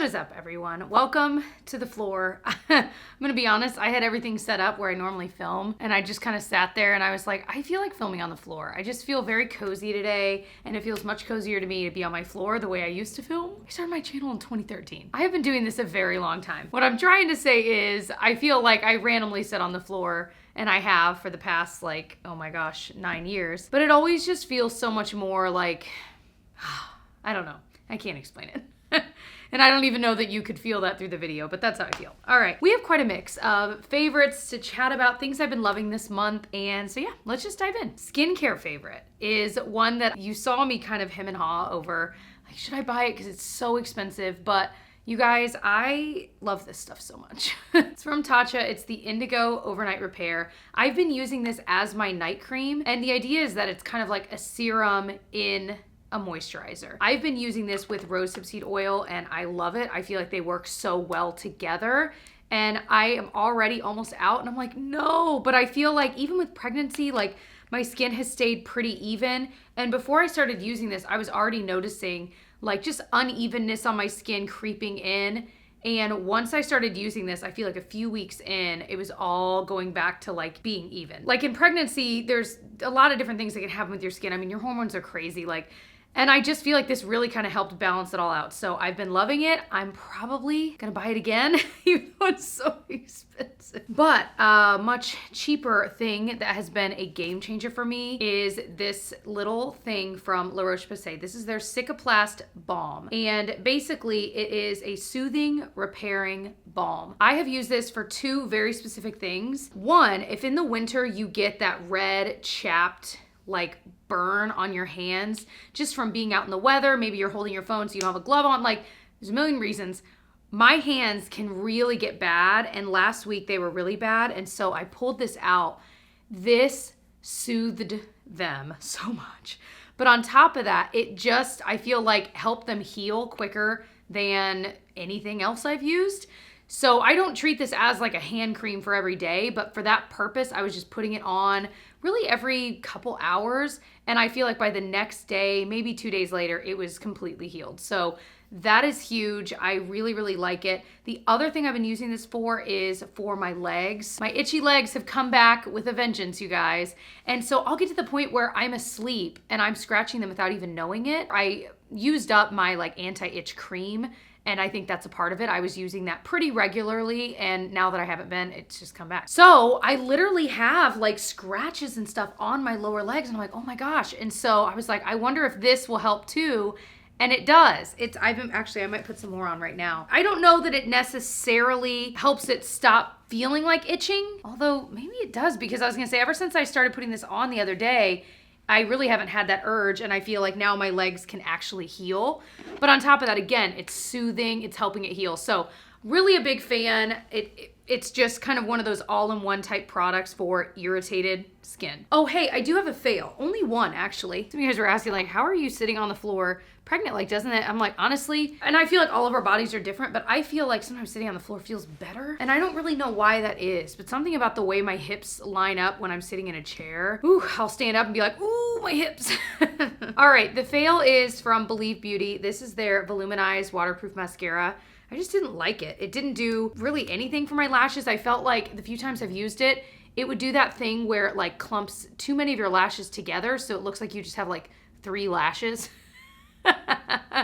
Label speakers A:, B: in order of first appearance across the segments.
A: What is up, everyone? Welcome to the floor. I'm gonna be honest, I had everything set up where I normally film, and I just kind of sat there and I was like, I feel like filming on the floor. I just feel very cozy today, and it feels much cozier to me to be on my floor the way I used to film. I started my channel in 2013. I have been doing this a very long time. What I'm trying to say is, I feel like I randomly sit on the floor, and I have for the past, like, oh my gosh, 9 years. But it always just feels so much more like, I don't know. I can't explain it. And I don't even know that you could feel that through the video, but that's how I feel. All right, we have quite a mix of favorites to chat about, things I've been loving this month, and so yeah, let's just dive in. Skincare favorite is one that you saw me kind of hem and haw over, like, should I buy it because it's so expensive, but you guys, I love this stuff so much. It's from Tatcha. It's the Indigo Overnight Repair. I've been using this as my night cream, and the idea is that it's kind of like a serum in a moisturizer. I've been using this with rosehip seed oil and I love it. I feel like they work so well together, and I am already almost out and I'm like, no, but I feel like even with pregnancy, like my skin has stayed pretty even. And before I started using this, I was already noticing like just unevenness on my skin creeping in. And once I started using this, I feel like a few weeks in, it was all going back to like being even. Like in pregnancy, there's a lot of different things that can happen with your skin. I mean, your hormones are crazy. And I just feel like this really kind of helped balance it all out. So I've been loving it. I'm probably gonna buy it again, even though it's so expensive. But a much cheaper thing that has been a game changer for me is this little thing from La Roche-Posay. This is their Sycaplast Balm. And basically it is a soothing, repairing balm. I have used this for two very specific things. One, if in the winter you get that red, chapped, like burn on your hands just from being out in the weather, maybe you're holding your phone so you don't have a glove on, like there's a million reasons. My hands can really get bad, and last week they were really bad, and so I pulled this out. This soothed them so much. But on top of that, it just, I feel like, helped them heal quicker than anything else I've used. So I don't treat this as like a hand cream for every day, but for that purpose, I was just putting it on really every couple hours. And I feel like by the next day, maybe 2 days later, it was completely healed. So that is huge. I really, really like it. The other thing I've been using this for is for my legs. My itchy legs have come back with a vengeance, you guys. And so I'll get to the point where I'm asleep and I'm scratching them without even knowing it. I used up my like anti-itch cream, and I think that's a part of it. I was using that pretty regularly, and now that I haven't been, it's just come back. So I literally have like scratches and stuff on my lower legs, and I'm like, oh my gosh. And so I was like, I wonder if this will help too. And it does. I might put some more on right now. I don't know that it necessarily helps it stop feeling like itching, although maybe it does, because I was gonna say, ever since I started putting this on the other day, I really haven't had that urge, and I feel like now my legs can actually heal. But on top of that, again, it's soothing, it's helping it heal. So really a big fan. It's just kind of one of those all-in-one type products for irritated skin. Oh, hey, I do have a fail. Only one, actually. Some of you guys were asking, like, how are you sitting on the floor pregnant? Like, doesn't it? I'm like, honestly, and I feel like all of our bodies are different, but I feel like sometimes sitting on the floor feels better. And I don't really know why that is, but something about the way my hips line up when I'm sitting in a chair. Ooh, I'll stand up and be like, ooh, my hips. All right, the fail is from Believe Beauty. This is their Voluminized Waterproof Mascara. I just didn't like it. It didn't do really anything for my lashes. I felt like the few times I've used it, it would do that thing where it like clumps too many of your lashes together, so it looks like you just have like 3 lashes.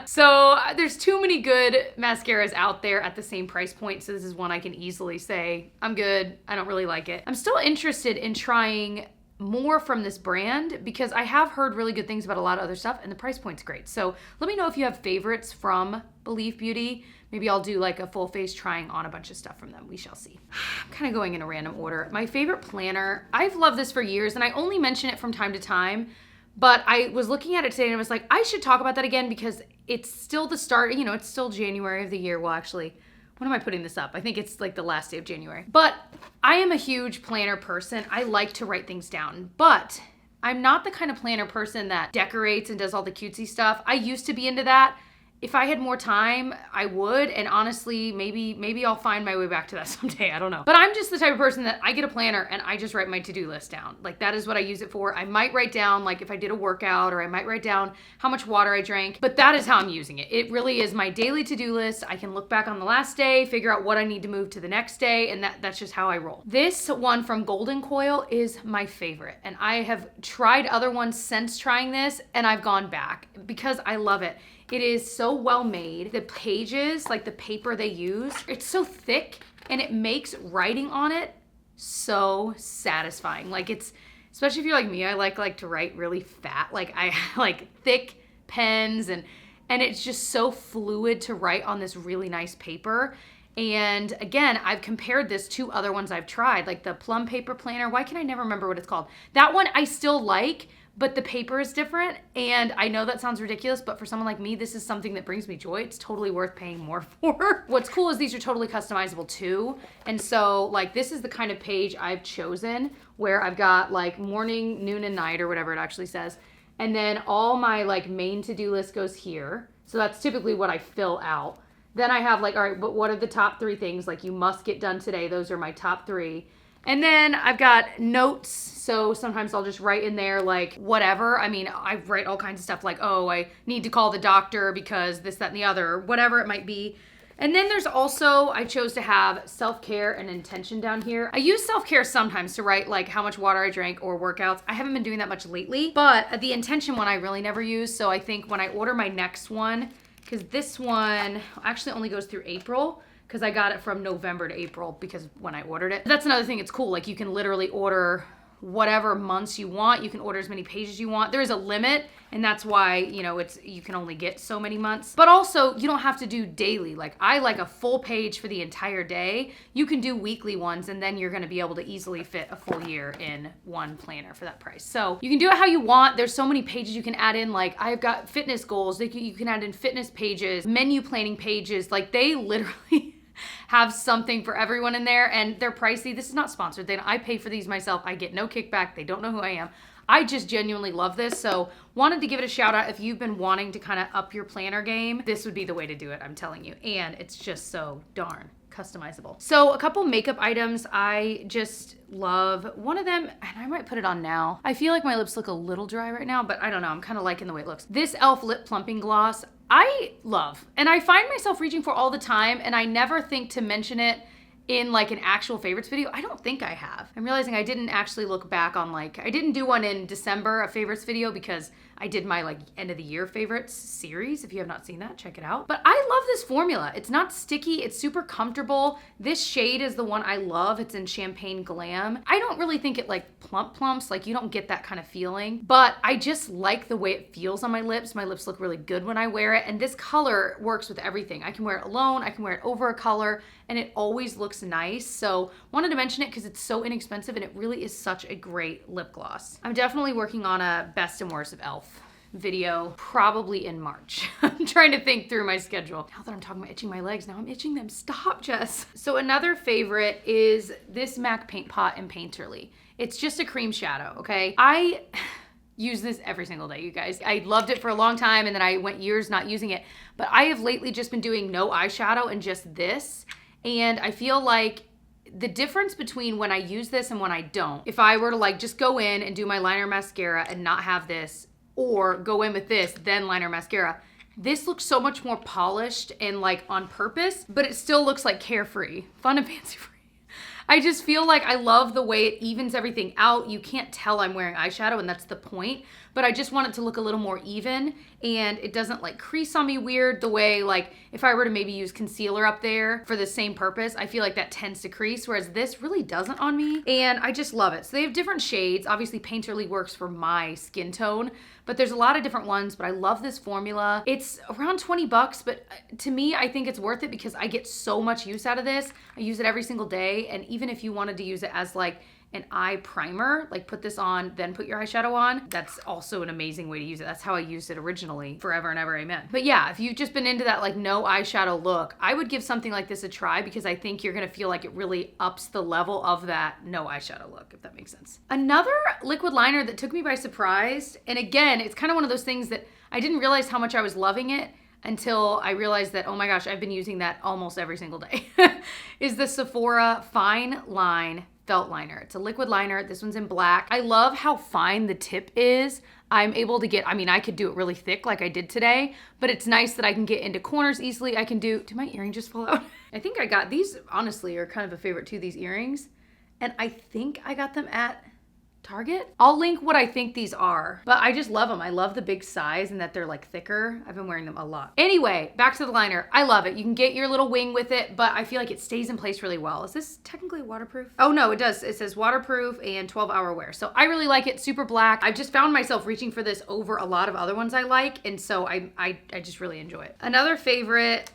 A: So there's too many good mascaras out there at the same price point, so this is one I can easily say, I'm good, I don't really like it. I'm still interested in trying more from this brand because I have heard really good things about a lot of other stuff, and the price point's great. So let me know if you have favorites from Believe Beauty. Maybe I'll do like a full face trying on a bunch of stuff from them. We shall see. I'm kind of going in a random order. My favorite planner, I've loved this for years, and I only mention it from time to time, but I was looking at it today and I was like, I should talk about that again because it's still the start, you know, it's still January of the year. Well, actually, when am I putting this up? I think it's like the last day of January. But I am a huge planner person. I like to write things down, but I'm not the kind of planner person that decorates and does all the cutesy stuff. I used to be into that, If I had more time, I would. And honestly, maybe I'll find my way back to that someday. I don't know. But I'm just the type of person that I get a planner and I just write my to-do list down. Like that is what I use it for. I might write down like if I did a workout, or I might write down how much water I drank, but that is how I'm using it. It really is my daily to-do list. I can look back on the last day, figure out what I need to move to the next day, and that's just how I roll. This one from Golden Coil is my favorite, and I have tried other ones since trying this, and I've gone back because I love it. It is so well made. The pages, like the paper they use, it's so thick and it makes writing on it so satisfying. Like it's, especially if you're like me, I like to write really fat. Like I like thick pens and it's just so fluid to write on this really nice paper. And again, I've compared this to other ones I've tried, like the Plum Paper Planner. Why can I never remember what it's called? That one I still like, but the paper is different. And I know that sounds ridiculous, but for someone like me, this is something that brings me joy. It's totally worth paying more for. What's cool is these are totally customizable too. And so like, this is the kind of page I've chosen where I've got like morning, noon, and night, or whatever it actually says. And then all my like main to-do list goes here. So that's typically what I fill out. Then I have like, all right, but what are the top 3 things like you must get done today? Those are my top 3. And then I've got notes. So sometimes I'll just write in there like whatever. I mean, I write all kinds of stuff like, oh, I need to call the doctor because this, that, and the other, whatever it might be. And then there's also, I chose to have self-care and intention down here. I use self-care sometimes to write like how much water I drank or workouts. I haven't been doing that much lately, but the intention one I really never use. So I think when I order my next one, because this one actually only goes through April, because I got it from November to April because when I ordered it. That's another thing, it's cool. Like you can literally order whatever months you want. You can order as many pages you want. There is a limit, and that's why, you know, you can only get so many months. But also, you don't have to do daily. Like I like a full page for the entire day. You can do weekly ones, and then you're gonna be able to easily fit a full year in one planner for that price. So you can do it how you want. There's so many pages you can add in. Like I've got fitness goals. You can add in fitness pages, menu planning pages. Like they literally have something for everyone in there, and they're pricey. This is not sponsored. I pay for these myself. I get no kickback. They don't know who I am. I just genuinely love this. So wanted to give it a shout out. If you've been wanting to kind of up your planner game, this would be the way to do it, I'm telling you. And it's just so darn customizable. So a couple makeup items I just love. One of them, and I might put it on now. I feel like my lips look a little dry right now, but I don't know. I'm kind of liking the way it looks. This e.l.f. Lip Plumping Gloss, I love. And I find myself reaching for all the time, and I never think to mention it in like an actual favorites video. I don't think I have. I'm realizing I didn't actually look back on like, I didn't do one in December, a favorites video, because I did my like end of the year favorites series. If you have not seen that, check it out. But I love this formula. It's not sticky. It's super comfortable. This shade is the one I love. It's in Champagne Glam. I don't really think it like plumps. Like you don't get that kind of feeling, but I just like the way it feels on my lips. My lips look really good when I wear it. And this color works with everything. I can wear it alone. I can wear it over a color, and it always looks nice. So wanted to mention it because it's so inexpensive, and it really is such a great lip gloss. I'm definitely working on a best and worst of e.l.f. video probably in March. I'm trying to think through my schedule. Now that I'm talking about itching my legs, now I'm itching them. Stop, Jess. So another favorite is this MAC Paint Pot in Painterly. It's just a cream shadow, okay? I use this every single day, you guys. I loved it for a long time, and then I went years not using it. But I have lately just been doing no eyeshadow and just this. And I feel like the difference between when I use this and when I don't, if I were to like just go in and do my liner mascara and not have this, or go in with this, then liner mascara, this looks so much more polished and like on purpose, but it still looks like carefree, fun and fancy free. I just feel like I love the way it evens everything out. You can't tell I'm wearing eyeshadow, and that's the point, but I just want it to look a little more even, and it doesn't like crease on me weird the way like if I were to maybe use concealer up there for the same purpose, I feel like that tends to crease, whereas this really doesn't on me, and I just love it. So they have different shades. Obviously Painterly works for my skin tone, but there's a lot of different ones, but I love this formula. It's around 20 bucks, but to me, I think it's worth it because I get so much use out of this. I use it every single day, and even if you wanted to use it as like an eye primer, like put this on, then put your eyeshadow on, that's also an amazing way to use it. That's how I used it originally, forever and ever, amen. But yeah, if you've just been into that like no eyeshadow look, I would give something like this a try because I think you're gonna feel like it really ups the level of that no eyeshadow look, if that makes sense. Another liquid liner that took me by surprise, and again, it's kind of one of those things that I didn't realize how much I was loving it until I realized that, oh my gosh, I've been using that almost every single day, is the Sephora Fine Line Felt Liner. It's a liquid liner. This one's in black. I love how fine the tip is. I'm able to get, I mean, I could do it really thick like I did today, but it's nice that I can get into corners easily. I can do, did my earring just fall out? I think I got, these honestly are kind of a favorite too, these earrings. And I think I got them at Target. I'll link what I think these are, but I just love them. I love the big size and that they're like thicker. I've been wearing them a lot. Anyway, back to the liner. I love it. You can get your little wing with it, but I feel like it stays in place really well. Is this technically waterproof? Oh no, it does. It says waterproof and 12-hour wear. So I really like it. Super black. I've just found myself reaching for this over a lot of other ones I like, and so I just really enjoy it. Another favorite,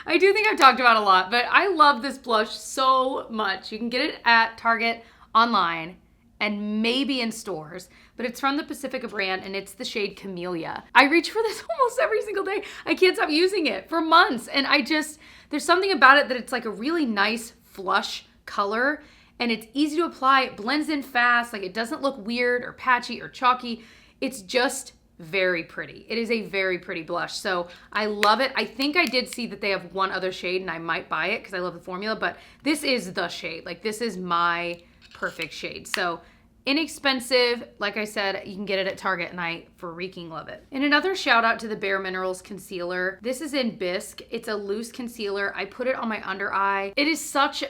A: I do think I've talked about a lot, but I love this blush so much. You can get it at Target, online, and maybe in stores, but it's from the Pacifica brand and it's the shade Camellia. I reach for this almost every single day. I can't stop using it for months, and there's something about it that it's like a really nice flush color, and it's easy to apply. It blends in fast, like it doesn't look weird or patchy or chalky. It's just very pretty. It is a very pretty blush, so I love it. I think I did see that they have one other shade and I might buy it because I love the formula, but this is the shade. Like, this is my perfect shade. So inexpensive, like I said, you can get it at Target, and I freaking love it. And another shout out to the Bare Minerals concealer. This is in Bisque. It's a loose concealer. I put it on my under eye. It is such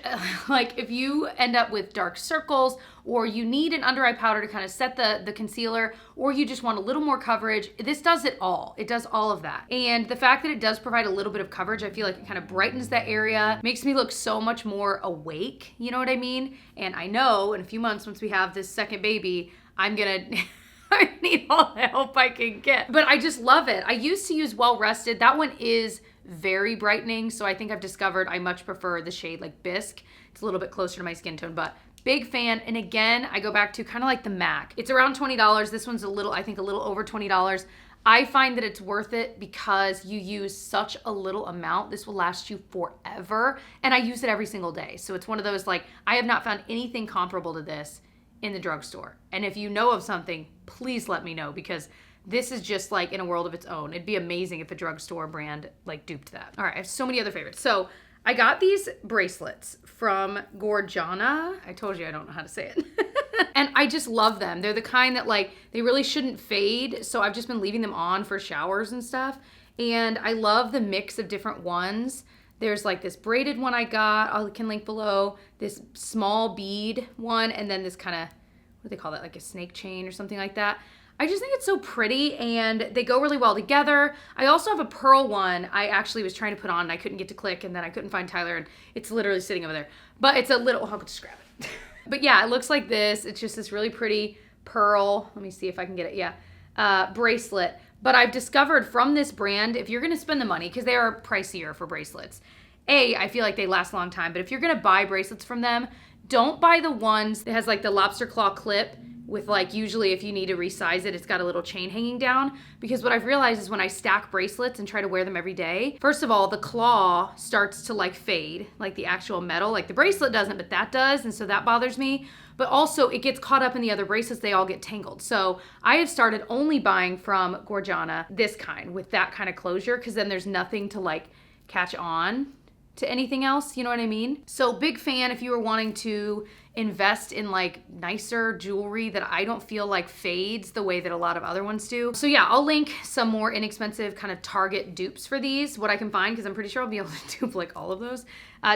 A: like, if you end up with dark circles, or you need an under eye powder to kind of set the concealer, or you just want a little more coverage, this does it all. It does all of that. And the fact that it does provide a little bit of coverage, I feel like it kind of brightens that area, makes me look so much more awake, you know what I mean? And I know in a few months, once we have this second baby, I'm gonna I need all the help I can get. But I just love it. I used to use Well Rested. That one is very brightening, so I think I've discovered I much prefer the shade like Bisque. It's a little bit closer to my skin tone, but big fan. And again, I go back to kind of like the MAC. It's around $20. This one's I think a little over $20. I find that it's worth it because you use such a little amount. This will last you forever. And I use it every single day. So it's one of those, like, I have not found anything comparable to this in the drugstore. And if you know of something, please let me know, because this is just like in a world of its own. It'd be amazing if a drugstore brand like duped that. All right, I have so many other favorites. So I got these bracelets from Gorjana. I told you I don't know how to say it. And I just love them. They're the kind that, like, they really shouldn't fade. So I've just been leaving them on for showers and stuff. And I love the mix of different ones. There's like this braided one I got, I can link below, this small bead one, and then this kind of, what do they call that? Like a snake chain or something like that. I just think it's so pretty, and they go really well together. I also have a pearl one I actually was trying to put on and I couldn't get to click, and then I couldn't find Tyler, and it's literally sitting over there. But it's a little, I'll just grab it. But yeah, it looks like this. It's just this really pretty pearl. Let me see if I can get it. Yeah. Bracelet. But I've discovered from this brand, if you're going to spend the money, because they are pricier for bracelets, I feel like they last a long time. But if you're going to buy bracelets from them, don't buy the ones that has like the lobster claw clip with, like, usually if you need to resize it, it's got a little chain hanging down. Because what I've realized is when I stack bracelets and try to wear them every day, first of all, the claw starts to like fade, like the actual metal. Like the bracelet doesn't, but that does. And so that bothers me. But also it gets caught up in the other bracelets. They all get tangled. So I have started only buying from Gorjana this kind with that kind of closure, because then there's nothing to like catch on to anything else, you know what I mean? So big fan if you were wanting to invest in like nicer jewelry that I don't feel like fades the way that a lot of other ones do. So yeah, I'll link some more inexpensive kind of Target dupes for these, what I can find, because I'm pretty sure I'll be able to dupe like all of those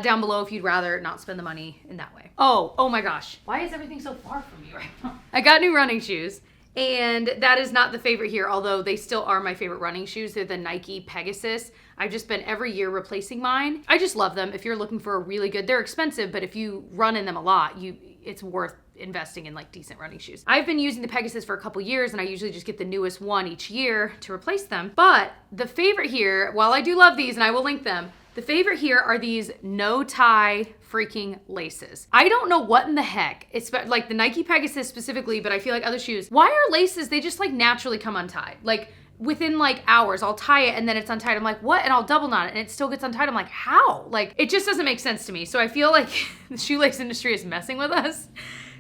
A: down below if you'd rather not spend the money in that way. Oh my gosh. Why is everything so far from me right now? I got new running shoes. And that is not the favorite here, although they still are my favorite running shoes. They're the Nike Pegasus. I've just been every year replacing mine. I just love them. If you're looking for a really good, they're expensive, but if you run in them a lot, it's worth investing in like decent running shoes. I've been using the Pegasus for a couple years, and I usually just get the newest one each year to replace them. But the favorite here, while I do love these and I will link them, the favorite here are these no tie freaking laces. I don't know what in the heck, it's like the Nike Pegasus specifically, but I feel like other shoes, why are laces, they just like naturally come untied. Like within like hours. I'll tie it and then it's untied. I'm like, what? And I'll double knot it and it still gets untied. I'm like, how? Like, it just doesn't make sense to me. So I feel like the shoelace industry is messing with us.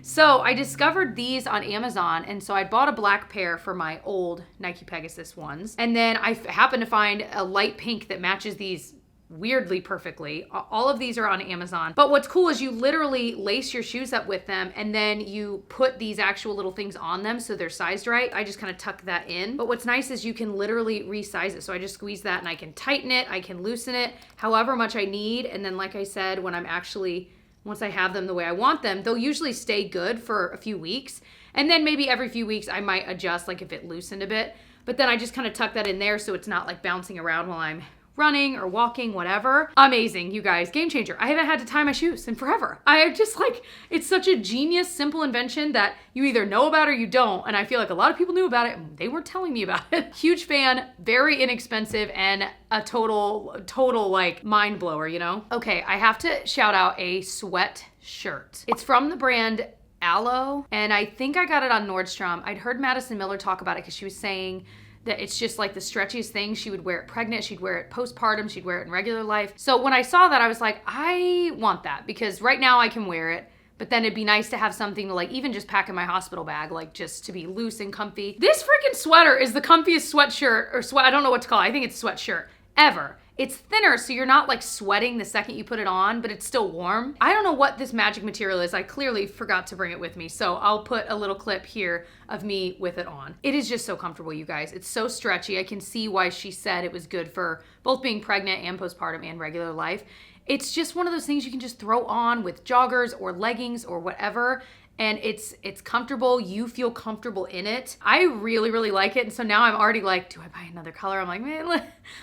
A: So I discovered these on Amazon, and so I bought a black pair for my old Nike Pegasus ones. And then I happened to find a light pink that matches these weirdly perfectly. All of these are on Amazon. But what's cool is you literally lace your shoes up with them, and then you put these actual little things on them so they're sized right. I just kind of tuck that in. But what's nice is you can literally resize it. So I just squeeze that and I can tighten it, I can loosen it however much I need. And then like I said, once I have them the way I want them, they'll usually stay good for a few weeks. And then maybe every few weeks I might adjust, like if it loosened a bit. But then I just kind of tuck that in there so it's not like bouncing around while I'm running or walking, whatever. Amazing, you guys, game changer. I haven't had to tie my shoes in forever. I just like, it's such a genius, simple invention that you either know about or you don't. And I feel like a lot of people knew about it and they weren't telling me about it. Huge fan, very inexpensive, and a total like mind blower, you know? Okay, I have to shout out a sweat shirt. It's from the brand Aloe, and I think I got it on Nordstrom. I'd heard Madison Miller talk about it because she was saying that it's just like the stretchiest thing. She would wear it pregnant, she'd wear it postpartum, she'd wear it in regular life. So when I saw that, I was like, I want that, because right now I can wear it, but then it'd be nice to have something to like even just pack in my hospital bag, like just to be loose and comfy. This freaking sweater is the comfiest sweatshirt, or I don't know what to call it. I think it's sweatshirt ever. It's thinner, so you're not like sweating the second you put it on, but it's still warm. I don't know what this magic material is. I clearly forgot to bring it with me, so I'll put a little clip here of me with it on. It is just so comfortable, you guys. It's so stretchy. I can see why she said it was good for both being pregnant and postpartum and regular life. It's just one of those things you can just throw on with joggers or leggings or whatever. And it's comfortable. You feel comfortable in it. I really, really like it. And so now I'm already like, do I buy another color? I'm like, man,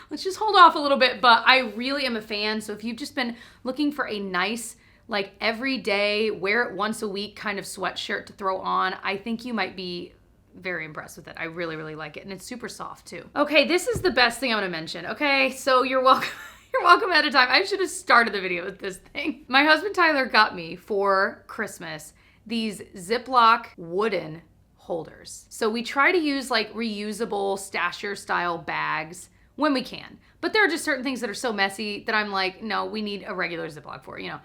A: let's just hold off a little bit. But I really am a fan. So if you've just been looking for a nice, like everyday, wear it once a week kind of sweatshirt to throw on, I think you might be very impressed with it. I really, really like it. And it's super soft too. Okay, this is the best thing I'm gonna mention. Okay, so you're welcome. You're welcome ahead of time. I should have started the video with this thing. My husband Tyler got me for Christmas these Ziploc wooden holders. So we try to use like reusable stasher style bags when we can. But there are just certain things that are so messy that I'm like, no, we need a regular Ziploc for it, you know.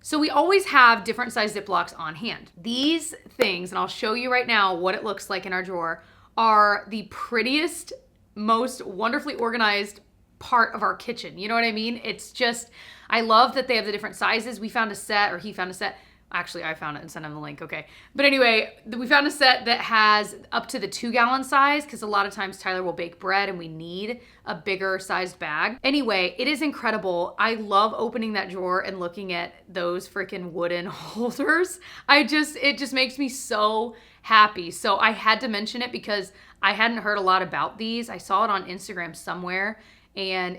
A: So we always have different size Ziplocs on hand. These things, and I'll show you right now what it looks like in our drawer, are the prettiest, most wonderfully organized part of our kitchen. You know what I mean? It's just, I love that they have the different sizes. We found a set, or he found a set. Actually, I found it and sent him the link, okay. But anyway, we found a set that has up to the 2-gallon size, because a lot of times Tyler will bake bread and we need a bigger sized bag. Anyway, it is incredible. I love opening that drawer and looking at those freaking wooden holders. It just makes me so happy. So I had to mention it because I hadn't heard a lot about these. I saw it on Instagram somewhere, and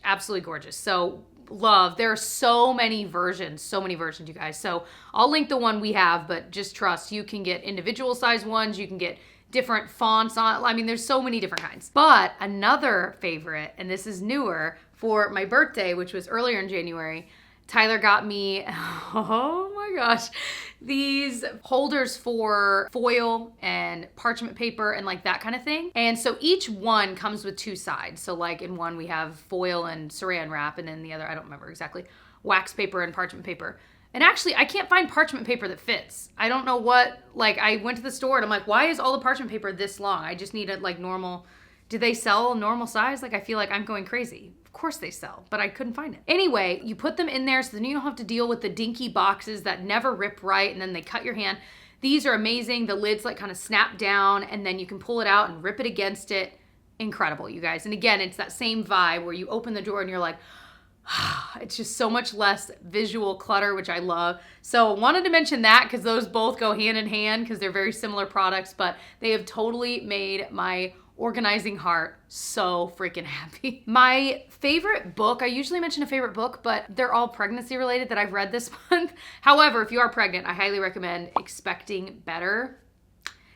A: absolutely gorgeous. So love. There are so many versions, you guys. So I'll link the one we have, but just trust, you can get individual size ones. You can get different fonts on. I mean, there's so many different kinds. But another favorite, and this is newer, for my birthday, which was earlier in January, Tyler got me, oh my gosh, these holders for foil and parchment paper and like that kind of thing. And so each one comes with 2 sides. So like in one we have foil and saran wrap, and then the other, I don't remember exactly, wax paper and parchment paper. And actually I can't find parchment paper that fits. I don't know what, like I went to the store and I'm like, why is all the parchment paper this long? I just need it like normal. Do they sell a normal size? Like I feel like I'm going crazy. Of course they sell, but I couldn't find it. Anyway, you put them in there so then you don't have to deal with the dinky boxes that never rip right and then they cut your hand. These are amazing. The lids like kind of snap down and then you can pull it out and rip it against it. Incredible, you guys. And again, it's that same vibe where you open the drawer and you're like, it's just so much less visual clutter, which I love. So wanted to mention that because those both go hand in hand because they're very similar products, but they have totally made my organizing heart so freaking happy. My favorite book, I usually mention a favorite book, but they're all pregnancy related that I've read this month. However, if you are pregnant, I highly recommend Expecting Better.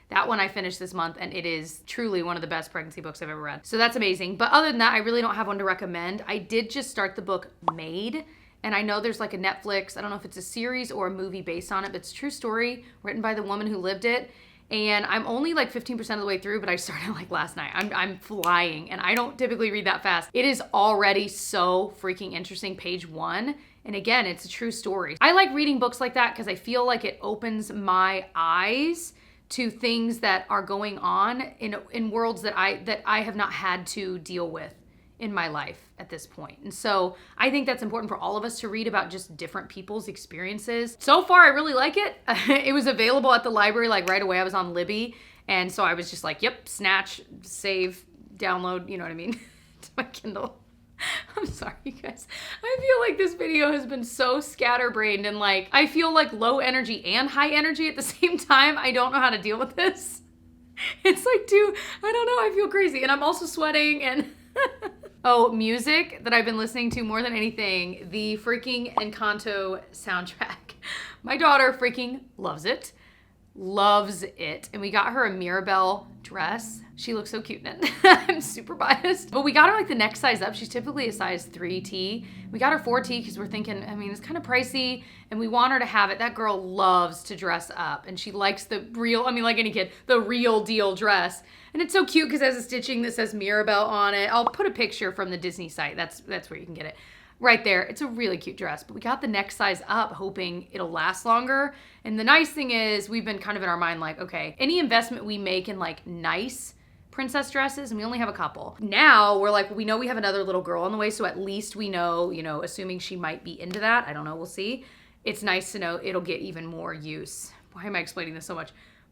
A: That one I finished this month, and it is truly one of the best pregnancy books I've ever read. So that's amazing. But other than that, I really don't have one to recommend. I did just start the book Made, and I know there's like a Netflix, I don't know if it's a series or a movie based on it, but it's a true story written by the woman who lived it. and I'm only like 15% of the way through, but I started like last night. I'm flying, and I don't typically read that fast. It is already so freaking interesting, page 1. And again, it's a true story. I like reading books like that because I feel like it opens my eyes to things that are going on in worlds that I have not had to deal with in my life at this point. And so I think that's important for all of us to read about just different people's experiences. So far, I really like it. It was available at the library like right away. I was on Libby. And so I was just like, yep, snatch, save, download, you know what I mean, to my Kindle. I'm sorry, you guys. I feel like this video has been so scatterbrained and like, I feel like low energy and high energy at the same time. I don't know how to deal with this. It's like, dude, I don't know. I feel crazy. And I'm also sweating and oh, music that I've been listening to more than anything, the freaking Encanto soundtrack. My daughter freaking loves it. Loves it. And we got her a Mirabelle dress. She looks so cute in it. I'm super biased. But we got her like the next size up. She's typically a size 3T. We got her 4T because we're thinking, I mean, it's kind of pricey and we want her to have it. That girl loves to dress up and she likes the real, I mean, like any kid, the real deal dress. And it's so cute because it has a stitching that says Mirabelle on it. I'll put a picture from the Disney site. That's where you can get it. Right there. It's a really cute dress, but we got the next size up hoping it'll last longer. And the nice thing is we've been kind of in our mind like, okay, any investment we make in like nice princess dresses, and we only have a couple. Now we're like, we know we have another little girl on the way, so at least we know, you know, assuming she might be into that. I don't know, we'll see. It's nice to know it'll get even more use. Why am I explaining this so much?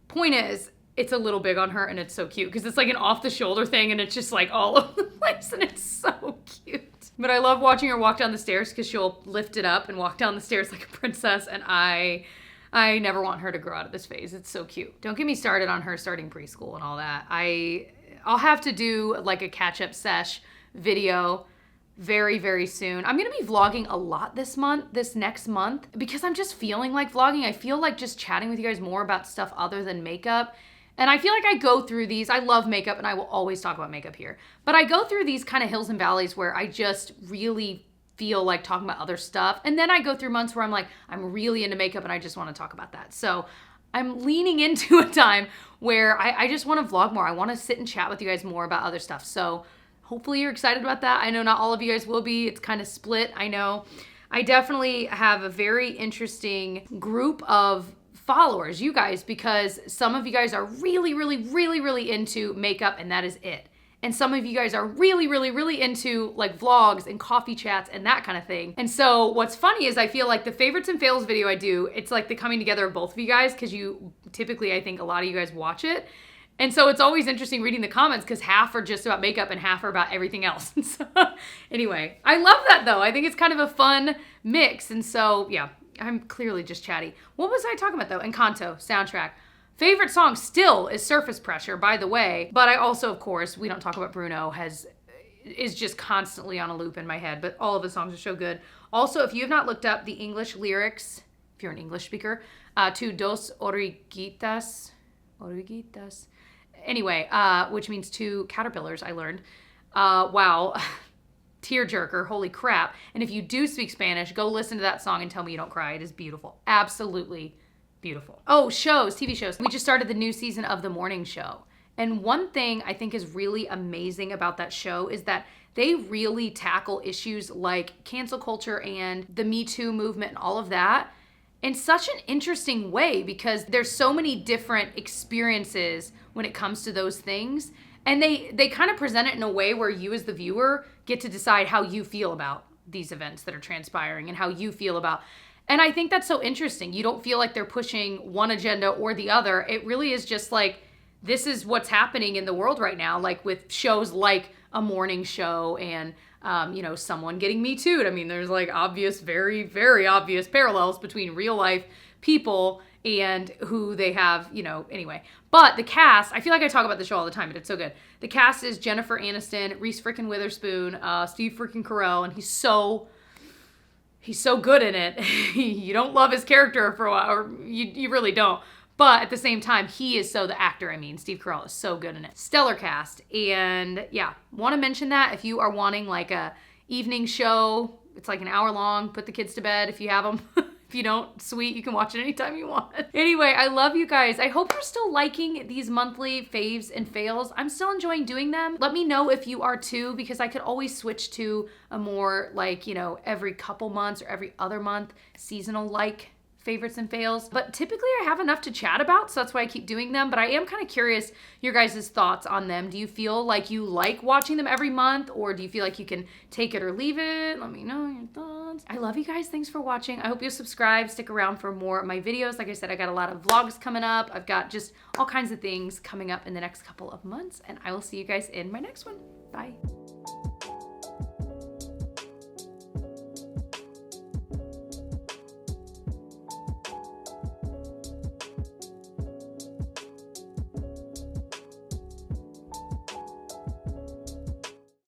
A: Point is, it's a little big on her and it's so cute because it's like an off the shoulder thing and it's just like all over the place and it's so cute. But I love watching her walk down the stairs because she'll lift it up and walk down the stairs like a princess, and I never want her to grow out of this phase. It's so cute. Don't get me started on her starting preschool and all that. I'll have to do like a catch-up sesh video very, very soon. I'm gonna be vlogging a lot this next month, because I'm just feeling like vlogging. I feel like just chatting with you guys more about stuff other than makeup. And I feel like I go through these, I love makeup and I will always talk about makeup here, but I go through these kind of hills and valleys where I just really feel like talking about other stuff. And then I go through months where I'm like, I'm really into makeup and I just want to talk about that. So I'm leaning into a time where I just want to vlog more. I want to sit and chat with you guys more about other stuff. So hopefully you're excited about that. I know not all of you guys will be. It's kind of split, I know. I definitely have a very interesting group of followers, you guys, because some of you guys are really, really, really, really into makeup and that is it. And some of you guys are really, really, really into like vlogs and coffee chats and that kind of thing. And so what's funny is I feel like the favorites and fails video I do, it's like the coming together of both of you guys, because you typically, I think a lot of you guys watch it. And so it's always interesting reading the comments because half are just about makeup and half are about everything else. So anyway, I love that though. I think it's kind of a fun mix. And so yeah, I'm clearly just chatty. What was I talking about though? Encanto soundtrack. Favorite song still is Surface Pressure, by the way. But I also, of course, we don't talk about Bruno, is just constantly on a loop in my head. But all of the songs are so good. Also, if you have not looked up the English lyrics, if you're an English speaker, to Dos Oruguitas. Anyway, which means two caterpillars, I learned. Wow. Tearjerker, holy crap. And if you do speak Spanish, go listen to that song and tell me you don't cry. It is beautiful. Absolutely beautiful. Oh, shows, TV shows. We just started the new season of The Morning Show. And one thing I think is really amazing about that show is that they really tackle issues like cancel culture and the Me Too movement and all of that in such an interesting way, because there's so many different experiences when it comes to those things. And they kind of present it in a way where you as the viewer get to decide how you feel about these events that are transpiring and how you feel about. And I think that's so interesting. You don't feel like they're pushing one agenda or the other. It really is just like, this is what's happening in the world right now, like with shows like A Morning Show and, you know, someone getting Me Too'd. I mean, there's like obvious, very, very obvious parallels between real life people and who they have, you know, anyway. But the cast, I feel like I talk about the show all the time, but it's so good. The cast is Jennifer Aniston, Reese freaking Witherspoon, Steve freaking Carell, and he's so good in it. You don't love his character for a while, or you really don't. But at the same time, he is so the actor. I mean, Steve Carell is so good in it. Stellar cast. And yeah, want to mention that if you are wanting like a evening show, it's like an hour long, put the kids to bed if you have them. If you don't, sweet, you can watch it anytime you want. Anyway, I love you guys. I hope you're still liking these monthly faves and fails. I'm still enjoying doing them. Let me know if you are too, because I could always switch to a more like, you know, every couple months or every other month seasonal like favorites and fails. But typically I have enough to chat about, so that's why I keep doing them. But I am kind of curious your guys' thoughts on them. Do you feel like you like watching them every month, or do you feel like you can take it or leave it? Let me know your thoughts. I love you guys. Thanks for watching. I hope you'll subscribe, stick around for more of my videos. Like I said, I got a lot of vlogs coming up. I've got just all kinds of things coming up in the next couple of months, and I will see you guys in my next one. Bye.